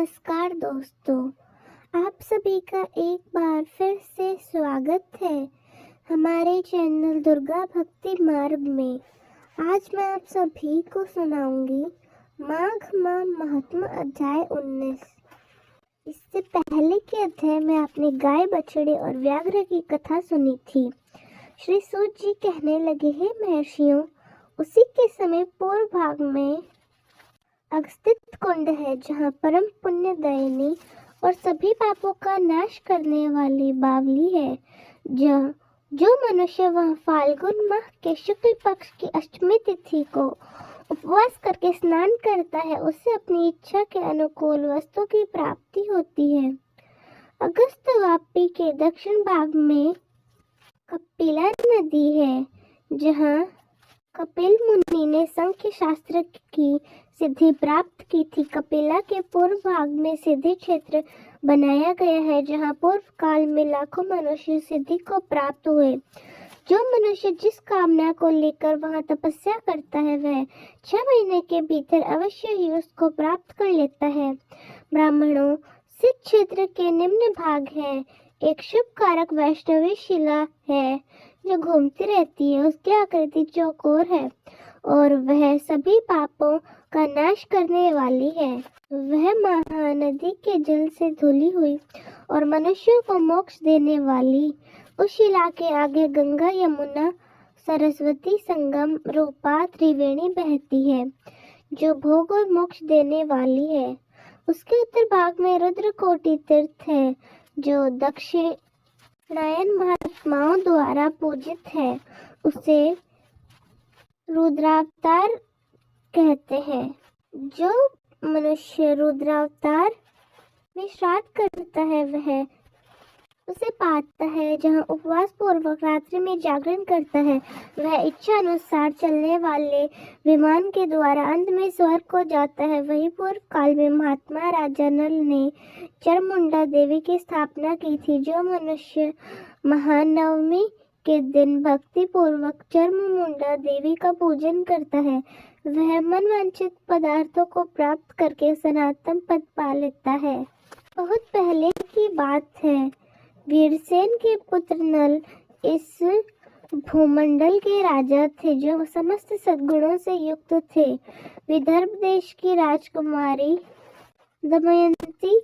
नमस्कार दोस्तों, आप सभी का एक बार फिर से स्वागत है हमारे चैनल दुर्गा भक्ति मार्ग में। आज मैं आप सभी को सुनाऊंगी माघ माह महात्मा अध्याय 19। इससे पहले के अध्याय में आपने गाय बछड़े और व्याघ्र की कथा सुनी थी। श्री सूत जी कहने लगे, हे महर्षियों, उसी के समय पूर्व भाग में अगस्त्य कुंड है, जहाँ परम पुण्यदायिनी और सभी पापों का नाश करने वाली बावली है। जो मनुष्य वहाँ फाल्गुन माह के शुक्ल पक्ष की अष्टमी तिथि को उपवास करके स्नान करता है, उसे अपनी इच्छा के अनुकूल वस्तु की प्राप्ति होती है। अगस्त्य वापी के दक्षिण भाग में कपिला नदी है, जहाँ कपिल मुनि ने सांख्य शास्त्र की सिद्धि प्राप्त की थी। कपिला के पूर्व भाग में सिद्धि क्षेत्र बनाया गया है, जहाँ पूर्व काल में लाखों मनुष्य सिद्धि को प्राप्त हुए। जो मनुष्य जिस कामना को लेकर वहाँ तपस्या करता है, वह 6 महीने के भीतर अवश्य ही उसको प्राप्त कर लेता है। ब्राह्मणों, सिद्ध क्षेत्र के निम्न भाग है। एक शुभ कारक वैष्णवी शिला है जो घूमती रहती है। उसकी आकृति चौकोर है और वह सभी पापों का नाश करने वाली है। वह महानदी के जल से धुली हुई और मनुष्यों को मोक्ष देने वाली। उस शिला के आगे गंगा, यमुना, सरस्वती, संगम, रूपा, त्रिवेणी बहती है, जो भोग और मोक्ष देने वाली है। उसके उत्तर भाग में रुद्रकोटि तीर्थ है, जो दक्षिणायन महात्माओं द्वारा पूजित है। उसे रुद्रावतार कहते हैं। जो मनुष्य रुद्रावतार में श्राद्ध करता है, वह उसे पाता है। जहाँ उपवास पूर्वक रात्रि में जागरण करता है, वह इच्छा अनुसार चलने वाले विमान के द्वारा अंत में स्वर्ग को जाता है। वही पूर्व काल में महात्मा राजा नल ने चामुंडा देवी की स्थापना की थी। जो मनुष्य महानवमी के दिन भक्ति पूर्वक चामुंडा देवी का पूजन करता है, वह मनवांछित पदार्थों को प्राप्त करके सनातन पद पा लेता है। बहुत पहले की बात है, वीरसेन के पुत्र नल इस भूमंडल के राजा थे, जो समस्त सद्गुणों से युक्त थे। विदर्भ देश की राजकुमारी दमयंती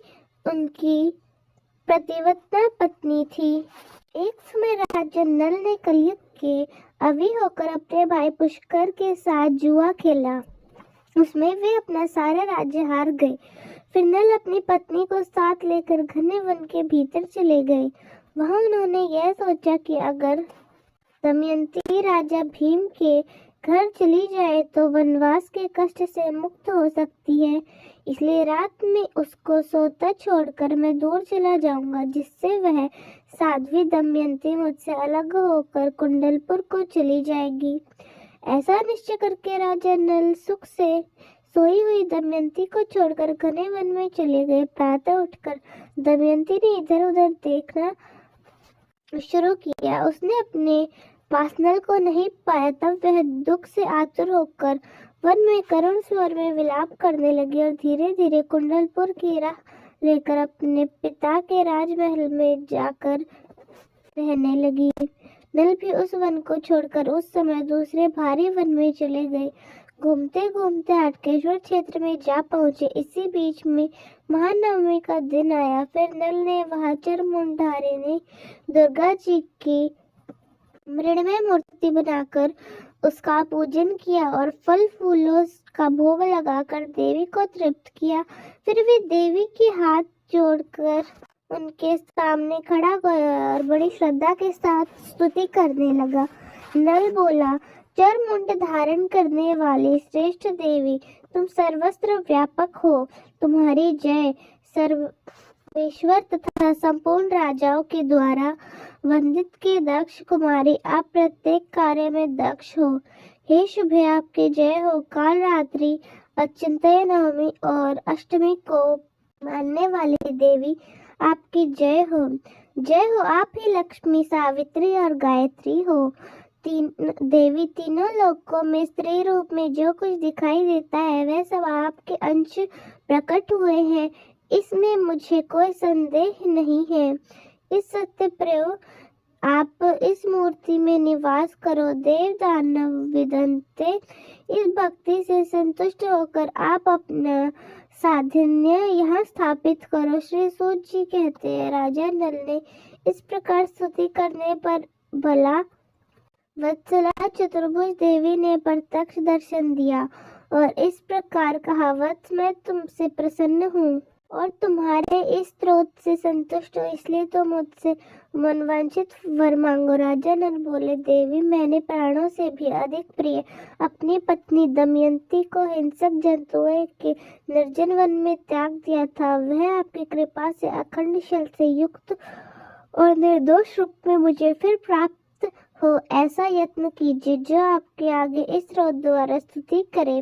उनकी प्रतिवत्ता पत्नी थी। एक समय राजा नल ने कलयुग के अवि होकर अपने भाई पुष्कर के साथ जुआ खेला। उसमें वे अपना सारा राज्य हार गए। फिर नल अपनी पत्नी को साथ लेकर घने वन के भीतर चले गए। वहां उन्होंने यह सोचा कि अगर दमयंती राजा भीम के घर चली जाए तो वनवास के कष्ट से मुक्त हो सकती है। इसलिए रात में उसको सोता छोड़कर मैं दूर चला जाऊंगा, जिससे वह साध्वी दमयंती मुझसे अलग होकर कुंडलपुर को चली जाएगी। ऐसा निश्चय करके राजा नल सुख से सोई हुई दमयंती को छोड़कर घने वन में चले गए। प्रातः उठकर दमयंती ने इधर उधर देखना शुरू किया। उसने अपने पास नल को नहीं पाया। तब वह दुख से आतुर होकर वन में करुण स्वर में विलाप करने लगी और धीरे धीरे कुंडलपुर की राह लेकर अपने पिता के राजमहल में जाकर रहने लगी। नल भी उस वन को छोड़कर उस समय दूसरे भारी वन में चले गए। घूमते घूमते हाटकेश्वर क्षेत्र में जा पहुंचे। इसी बीच में महानवमी का दिन आया। फिर नल ने वहां चामुंडारिणी दुर्गा जी की मृण्मय मूर्ति बनाकर उसका पूजन किया और फल फूलों का भोग लगाकर देवी को तृप्त किया। फिर वे देवी की हाथ जोड़कर उनके सामने खड़ा गया और बड़ी श्रद्धा के साथ स्तुति करने लगा। नल बोला, चामुंड धारण करने वाली श्रेष्ठ देवी, तुम सर्वत्र व्यापक हो। तुम्हारी जय। सर्वेश्वर तथा संपूर्ण राजाओं के द्वारा वंदित की दक्ष कुमारी, आप प्रत्येक कार्य में दक्ष हो। हे शुभे, आपकी जय हो। काल रात्रि, अचिंत्य नवमी और अष्टमी को मानने वाली देवी, आपकी जय हो। जय हो। आप ही लक्ष्मी, सावित्री और गायत्री हो। देवी, तीनों लोकों में स्त्री रूप में जो कुछ दिखाई देता है, वह सब आपके अंश प्रकट हुए हैं। इसमें मुझे कोई संदेह नहीं है। इस सत्य प्रयोग आप इस मूर्ति में निवास करो। देव दानव विदंते, इस भक्ति से संतुष्ट होकर आप अपना साधन्य यहाँ स्थापित करो। श्री सूत जी कहते हैं, राजा नल ने इस प्रकार स्तुति करने पर भला वत्सला चतुर्भुज देवी ने प्रत्यक्ष दर्शन दिया और इस प्रकार कहा, वत्स मैं तुमसे प्रसन्न हूँ और तुम्हारे इस स्त्रोत से संतुष्ट हो, इसलिए तो मुझसे मनवांछित वर मांगो। राजा नल बोले, देवी मैंने प्राणों से भी अधिक प्रिय अपनी पत्नी दमयंती को हिंसक जंतुओं के निर्जन वन में त्याग दिया था। वह आपकी कृपा से अखंड शल से युक्त और निर्दोष रूप में मुझे फिर प्राप्त हो, ऐसा यत्न कीजिए जो आपके आगे इस स्रोत द्वारा स्तुति करे।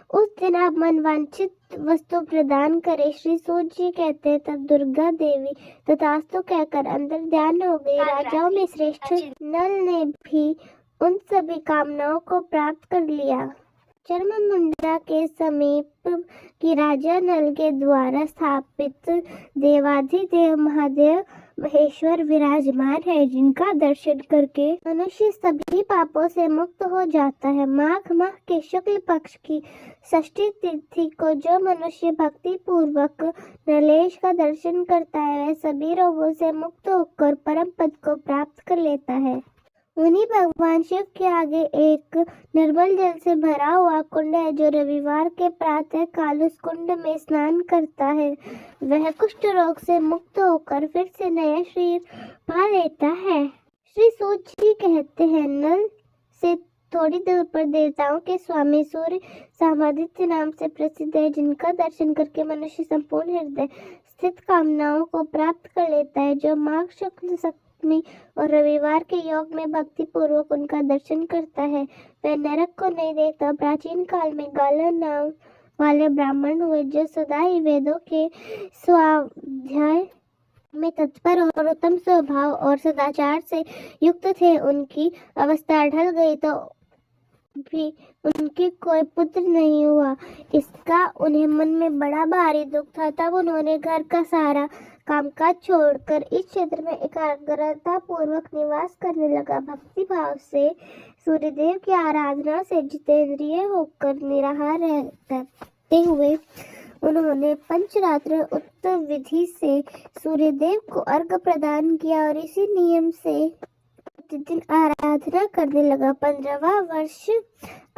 उस दिन आप मनवांछित वस्तु प्रदान करें। श्री सूत जी कहते हैं, तब दुर्गा देवी तथास्तु कहकर अंदर ध्यान हो गई। राजाओं में श्रेष्ठ नल ने भी उन सभी कामनाओं को प्राप्त कर लिया। चर्ममुंडा के समीप की राजा नल के द्वारा स्थापित देवाधिदेव महादेव महेश्वर विराजमान है, जिनका दर्शन करके मनुष्य सभी पापों से मुक्त हो जाता है। माघ माह के शुक्ल पक्ष की षष्ठी तिथि को जो मनुष्य भक्ति पूर्वक नलेश का दर्शन करता है, वह सभी रोगों से मुक्त होकर परम पद को प्राप्त कर लेता है। उन्हीं भगवान शिव के आगे एक निर्मल जल से भरा हुआ कुंड है, जो रविवार के प्रातः काल उस कुंड में स्नान करता है, वह कुष्ठ रोग से मुक्त होकर फिर से नया शरीर पा लेता है। श्री सूत जी कहते हैं, नल से थोड़ी दूर पर देवताओं के स्वामी सूर्य सामादित्य नाम से प्रसिद्ध है, जिनका दर्शन करके मनुष्य संपूर्ण हृदय स्थित कामनाओं को प्राप्त कर लेता है। जो माघ शुक्ल सप्तमी और रविवार के योग में भक्ति पूर्वक उनका दर्शन करता है, वह नरक को नहीं देखता। प्राचीन काल में गाला नाम वाले ब्राह्मण हुए, जो सदा ही वेदों के स्वाध्याय में तत्पर और उत्तम स्वभाव और सदाचार से युक्त थे। उनकी अवस्था ढल गई तो भी उनके कोई पुत्र नहीं हुआ। इसका उन्हें मन में बड़ा भारी दुख था। तब उन्होंने घर का सारा कामकाज छोड़कर इस क्षेत्र में एकाग्रता पूर्वक निवास करने लगा। भक्ति भाव से सूर्यदेव की आराधना से जितेंद्रिय होकर निराहार रहते हुए उन्होंने पंचरात्र उत्तर विधि से सूर्यदेव को अर्घ्य प्रदान किया और इसी नियम से प्रतिदिन आराधना करने लगा। 15वां वर्ष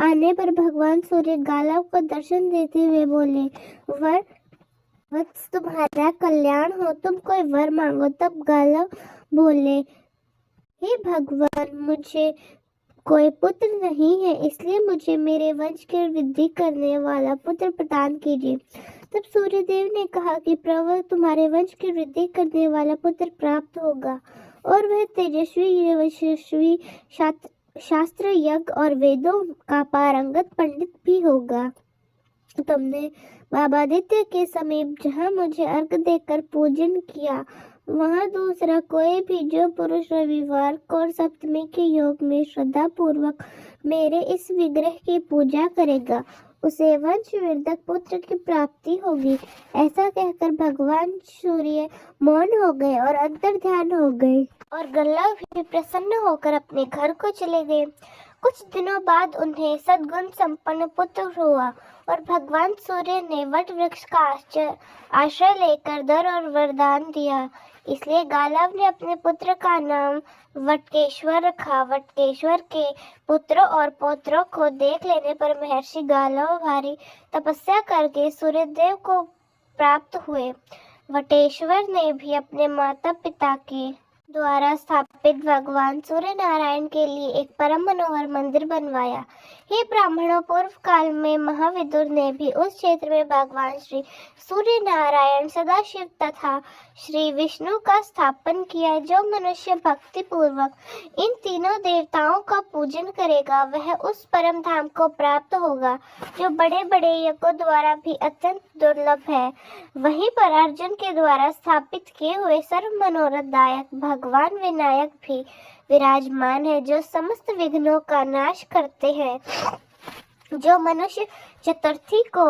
आने पर भगवान सूर्य गालव को दर्शन देते हुए बोले, वत्स तुम्हारा कल्याण हो, तुम कोई वर मांगो। तब गालव बोले, हे भगवान, मुझे कोई पुत्र नहीं है, इसलिए मुझे मेरे वंश की वृद्धि करने वाला पुत्र प्रदान कीजिए। तब सूर्यदेव ने कहा कि प्रभु, तुम्हारे वंश की वृद्धि करने वाला पुत्र प्राप्त होगा और वह तेजस्वी यशस्वी शास्त्र यज्ञ और वेदों का पारंगत पंडित भी होगा। तुमने बाबा आदित्य के समीप जहाँ मुझे अर्घ देकर पूजन किया, वहाँ दूसरा कोई भी जो पुरुष रविवार को और सप्तमी के योग में श्रद्धा पूर्वक मेरे इस विग्रह की पूजा करेगा, उसे वंश वर्धक पुत्र की प्राप्ति होगी। ऐसा कहकर भगवान सूर्य मौन हो गए और अंतर ध्यान हो गए और गल्लव भी प्रसन्न होकर अपने घर को चले गए। कुछ दिनों बाद उन्हें सद्गुण संपन्न पुत्र हुआ और भगवान सूर्य ने वट वृक्ष का आश्रय लेकर दर और वरदान दिया। इसलिए गालव ने अपने पुत्र का नाम वटकेश्वर रखा। वटकेश्वर के पुत्रों और पौत्रों को देख लेने पर महर्षि गालव भारी तपस्या करके सूर्यदेव को प्राप्त हुए। वटेश्वर ने भी अपने माता पिता के द्वारा स्थापित भगवान सूर्य नारायण के लिए एक परम मनोहर मंदिर बनवाया। हे ब्राह्मणों, पूर्व काल में महाविदुर ने भी उस क्षेत्र में भगवान श्री सूर्य नारायण, सदाशिव तथा श्री विष्णु का स्थापन किया। जो मनुष्य भक्ति पूर्वक इन तीनों देवताओं का पूजन करेगा, वह उस परम धाम को प्राप्त होगा, जो बड़े बड़े यज्ञों द्वारा भी अत्यंत दुर्लभ है। वहीं पर अर्जुन के द्वारा स्थापित किए हुए सर्व मनोरथदायक भगवान विनायक भी विराजमान है, जो समस्त विघ्नों का नाश करते हैं। जो मनुष्य चतुर्थी को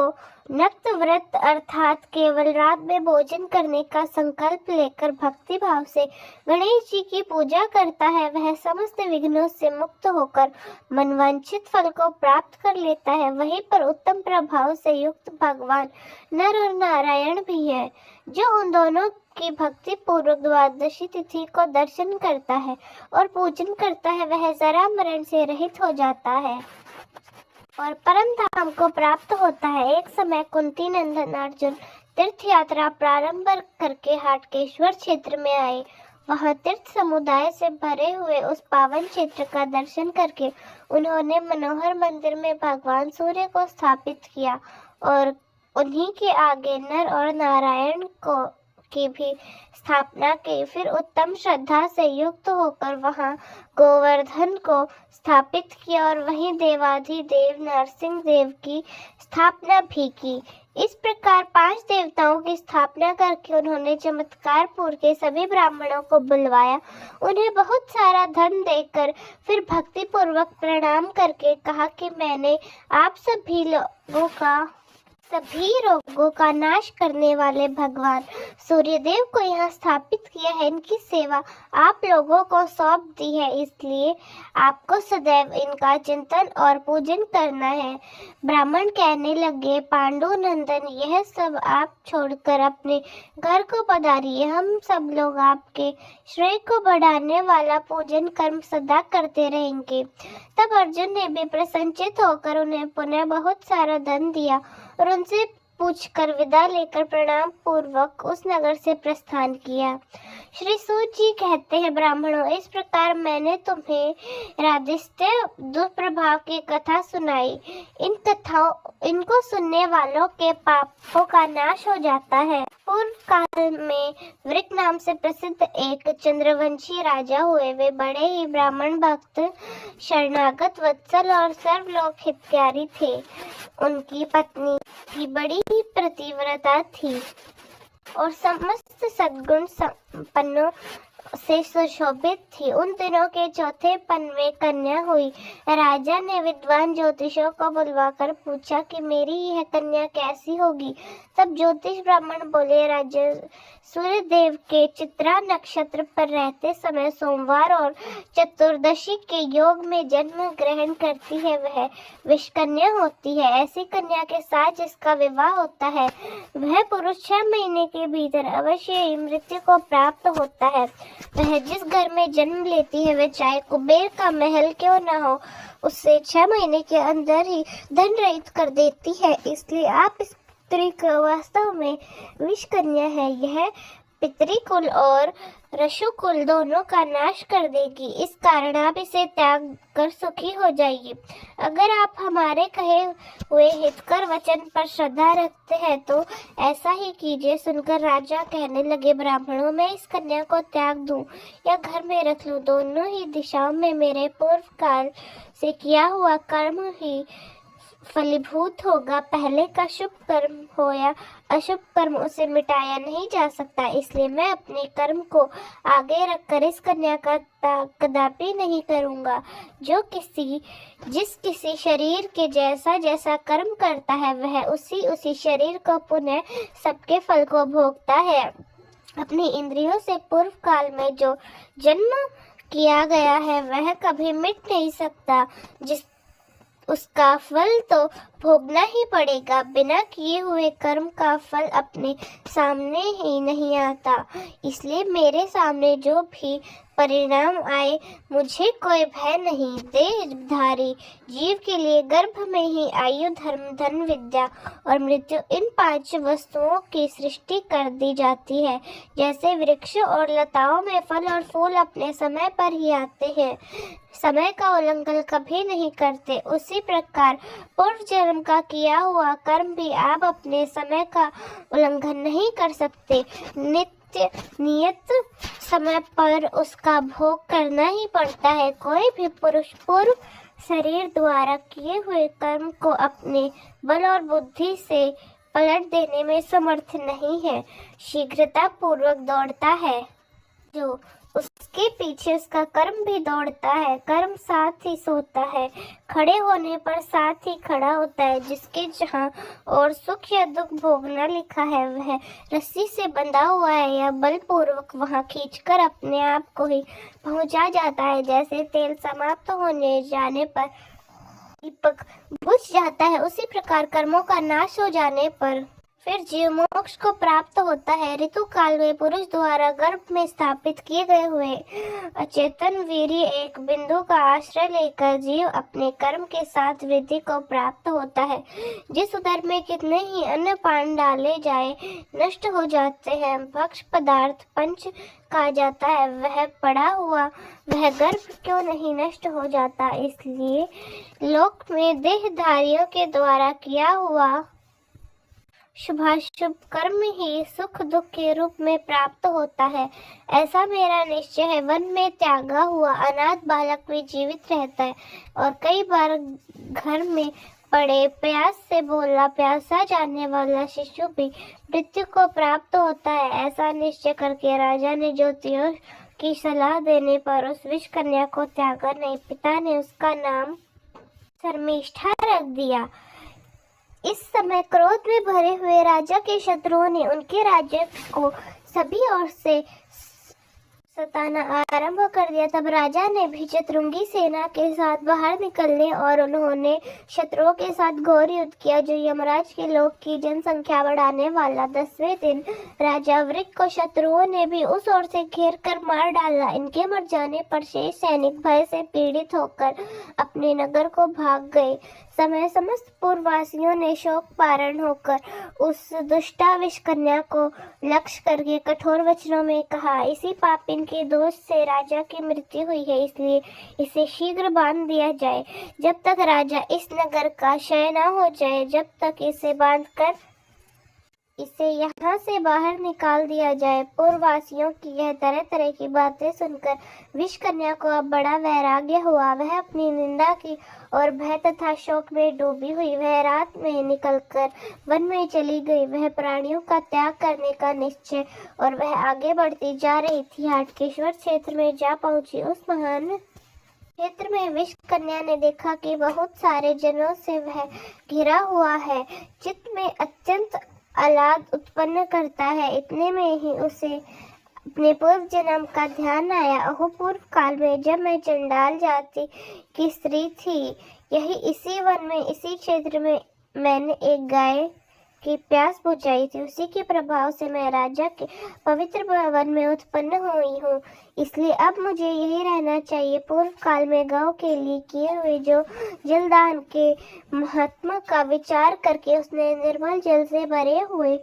नक्त व्रत अर्थात केवल रात में भोजन करने का संकल्प लेकर भक्ति भाव से गणेश जी की पूजा करता है, वह समस्त विघ्नों से मुक्त होकर मनवांछित फल को प्राप्त कर लेता है। वहीं पर उत्तम प्रभाव से युक्त भगवान नर और नारायण भी है, जो उन दोनों की भक्ति पूर्वक द्वादशी तिथि को दर्शन करता है और पूजन करता है, वह जरा मरण से रहित हो जाता है और परम धाम को प्राप्त होता है। एक समय कुंती नंदन अर्जुन तीर्थ यात्रा प्रारंभ करके हाटकेश्वर क्षेत्र में आए। वहां तीर्थ समुदाय से भरे हुए उस पावन क्षेत्र का दर्शन करके उन्होंने मनोहर मंदिर में भगवान सूर्य को स्थापित किया और उन्हीं के आगे नर और नारायण की भी स्थापना की। फिर उत्तम श्रद्धा से युक्त होकर वहां गोवर्धन को स्थापित किया और वहीं देवाधिदेव नरसिंह देव की स्थापना भी की। इस प्रकार 5 देवताओं की स्थापना करके उन्होंने चमत्कारपुर के सभी ब्राह्मणों को बुलवाया, उन्हें बहुत सारा धन देकर फिर भक्ति पूर्वक प्रणाम करके कहा कि मैंने आप सभी रोगों का नाश करने वाले भगवान सूर्यदेव को यहाँ स्थापित किया है। इनकी सेवा आप लोगों को सौंप दी है, इसलिए आपको सदैव इनका चिंतन और पूजन करना है। ब्राह्मण कहने लगे, पांडु नंदन, यह सब आप छोड़कर अपने घर को पधारिए। हम सब लोग आपके श्रेय को बढ़ाने वाला पूजन कर्म सदा करते रहेंगे। तब अर्जुन ने भी प्रसन्नचित होकर उन्हें पुनः बहुत सारा धन दिया और उनसे पूछकर विदा लेकर प्रणाम पूर्वक उस नगर से प्रस्थान किया। श्री सूत जी कहते हैं, ब्राह्मणों, इस प्रकार मैंने तुम्हें राधिस्त्य दुष्प्रभाव की कथा सुनाई। इनको सुनने वालों के पापों का नाश हो जाता है। पूर्व काल में वृक नाम से प्रसिद्ध एक चंद्रवंशी राजा हुए। वे बड़े ही ब्राह्मण भक्त, शरणागत, वत्सल और सर्वलोक हितकारी थे। उनकी पत्नी भी बड़ी ही पतिव्रता थी और समस्त सद्गुण संपन्नों से सुशोभित थी। उन दिनों के चौथे पन में कन्या हुई। राजा ने विद्वान ज्योतिषों को बुलवाकर पूछा कि मेरी यह कन्या कैसी होगी। तब ज्योतिष ब्राह्मण बोले, राजा, सूर्य देव के चित्रा नक्षत्र पर रहते समय सोमवार और चतुर्दशी के योग में जन्म ग्रहण करती है, वह विषकन्या होती है। ऐसी कन्या के साथ जिसका विवाह होता है, वह पुरुष 6 महीने के भीतर अवश्य ही मृत्यु को प्राप्त होता है। वह जिस घर में जन्म लेती है, वह चाहे कुबेर का महल क्यों न हो, उससे 6 महीने के अंदर ही धन रहित कर देती है। इसलिए आप इस पुत्री को वास्तव में विष कन्या है। यह पितृकुल और रशुकुल दोनों का नाश कर देगी। इस कारण आप इसे त्याग कर सुखी हो जाइए। अगर आप हमारे कहे हुए हितकर वचन पर श्रद्धा रखते हैं तो ऐसा ही कीजिए। सुनकर राजा कहने लगे, ब्राह्मणों, मैं इस कन्या को त्याग दूं या घर में रख लूं, दोनों ही दिशाओं में मेरे पूर्व काल से किया हुआ कर्म ही फलीभूत होगा। पहले का शुभ कर्म हो या अशुभ कर्म, उसे मिटाया नहीं जा सकता। इसलिए मैं अपने कर्म को आगे रखकर इस कन्या का कदापि नहीं करूंगा। जिस किसी शरीर के जैसा कर्म करता है, वह उसी शरीर को पुनः सबके फल को भोगता है। अपनी इंद्रियों से पूर्व काल में जो जन्म किया गया है, वह कभी मिट नहीं सकता। उसका फल तो भोगना ही पड़ेगा। बिना किए हुए कर्म का फल अपने सामने ही नहीं आता। इसलिए मेरे सामने जो भी परिणाम आए, मुझे कोई भय नहीं। देहधारी जीव के लिए गर्भ में ही आयु, धर्म, धन, विद्या और मृत्यु, इन 5 वस्तुओं की सृष्टि कर दी जाती है। जैसे वृक्ष और लताओं में फल और फूल अपने समय पर ही आते हैं, समय का उल्लंघन कभी नहीं करते, उसी प्रकार पूर्व जन्म का किया हुआ कर्म भी आप अपने समय का उल्लंघन नहीं कर सकते। नियत समय पर उसका भोग करना ही पड़ता है। कोई भी पुरुष पूर्व शरीर द्वारा किए हुए कर्म को अपने बल और बुद्धि से पलट देने में समर्थ नहीं है। शीघ्रता पूर्वक दौड़ता है, जो उसके पीछे उसका कर्म भी दौड़ता है। कर्म साथ ही सोता है, खड़े होने पर साथ ही खड़ा होता है। जिसके जहाँ और सुख या दुख भोगना लिखा है, वह रस्सी से बंधा हुआ है या बलपूर्वक वहाँ खींचकर अपने आप को ही पहुँचा जाता है। जैसे तेल समाप्त होने जाने पर दीपक बुझ जाता है, उसी प्रकार कर्मों का नाश हो जाने पर फिर जीव मोक्ष को प्राप्त होता है। ऋतु काल में पुरुष द्वारा गर्भ में स्थापित किए गए हुए अचेतन वीर्य एक बिंदु का आश्रय लेकर जीव अपने कर्म के साथ वृद्धि को प्राप्त होता है। जिस उदर में कितने ही अन्न पान डाले जाए नष्ट हो जाते हैं, भक्ष पदार्थ पंच कहा जाता है, वह पड़ा हुआ वह गर्भ क्यों नहीं नष्ट हो जाता। इसलिए लोक में देहधारियों के द्वारा किया हुआ शुभाशुभ कर्म ही सुख दुख के रूप में प्राप्त होता है, ऐसा मेरा निश्चय है। वन में त्यागा हुआ अनाथ बालक भी जीवित रहता है और कई बार घर में पड़े प्यास से बोला प्यासा जाने वाला शिशु भी मृत्यु को प्राप्त होता है। ऐसा निश्चय करके राजा ने ज्योतियों की सलाह देने पर उस विष कन्या को त्यागा नहीं। पिता ने उसका नाम शर्मिष्ठा रख दिया। इस समय क्रोध में भरे हुए राजा के शत्रुओं ने उनके राज्य को सभी ओर से सताना आरंभ कर दिया। तब राजा ने भी चतुरंगी सेना के साथ बाहर निकलने और उन्होंने शत्रुओं के साथ घोर युद्ध किया, जो यमराज के लोग की जनसंख्या बढ़ाने वाला। 10वें दिन राजा वृक को शत्रुओं ने भी उस ओर से घेर कर मार डाला। इनके मर जाने पर शेष सैनिक भय से पीड़ित होकर अपने नगर को भाग गए। समय समस्त पूर्ववासियों ने शोक पारण होकर उस दुष्टा विष कन्या को लक्ष्य करके कठोर वचनों में कहा, इसी पापिन के दोष से राजा की मृत्यु हुई है, इसलिए इसे शीघ्र बांध दिया जाए। जब तक राजा इस नगर का क्षय न हो जाए, जब तक इसे बांधकर इसे यहाँ से बाहर निकाल दिया जाए। पूर्ववासियों की यह तरह तरह की बातें सुनकर विष कन्या को अब बड़ा वैराग्य हुआ। वह अपनी निंदा की और भय तथा शोक में डूबी हुई वह रात में निकलकर वन में चली गई। वह प्राणियों का त्याग करने का निश्चय और वह आगे बढ़ती जा रही थी। हाटकेश्वर क्षेत्र में जा पहुंची। उस महान क्षेत्र में विष कन्या ने देखा कि बहुत सारे जनों से वह घिरा हुआ है, चित्त में अत्यंत आह्लाद उत्पन्न करता है। इतने में ही उसे अपने पूर्व जन्म का ध्यान आया। अहो, पूर्व काल में जब मैं चंडाल जाति की स्त्री थी, यही इसी वन में इसी क्षेत्र में मैंने एक गाय की प्यास बुझाई थी। उसी के प्रभाव से मैं राजा के पवित्र वन में उत्पन्न हुई हूँ, इसलिए अब मुझे यही रहना चाहिए। पूर्व काल में गौ के लिए किए हुए जो जलदान के महात्मा का विचार करके उसने निर्मल जल से भरे हुए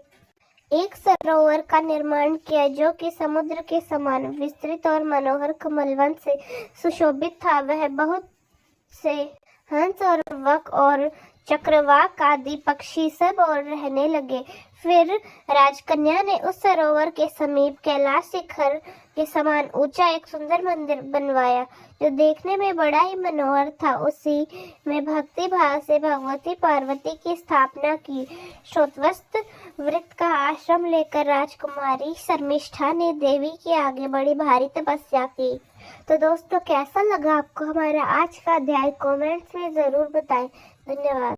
एक सरोवर का निर्माण किया, जो कि समुद्र के समान विस्तृत और मनोहर कमलवन से सुशोभित था। वह बहुत से हंस और वक और चक्रवाक आदि पक्षी सब और रहने लगे। फिर राजकन्या ने उस सरोवर के समीप कैलाश शिखर के समान ऊंचा एक सुंदर मंदिर बनवाया, जो देखने में बड़ा ही मनोहर था। उसी में भक्ति भाव से भगवती पार्वती की स्थापना की। श्रोतवस्त वृत्त का आश्रम लेकर राजकुमारी शर्मिष्ठा ने देवी के आगे बड़ी भारी तपस्या की। तो दोस्तों, कैसा लगा आपको हमारा आज का अध्याय? कमेंट्स में जरूर बताएं। धन्यवाद।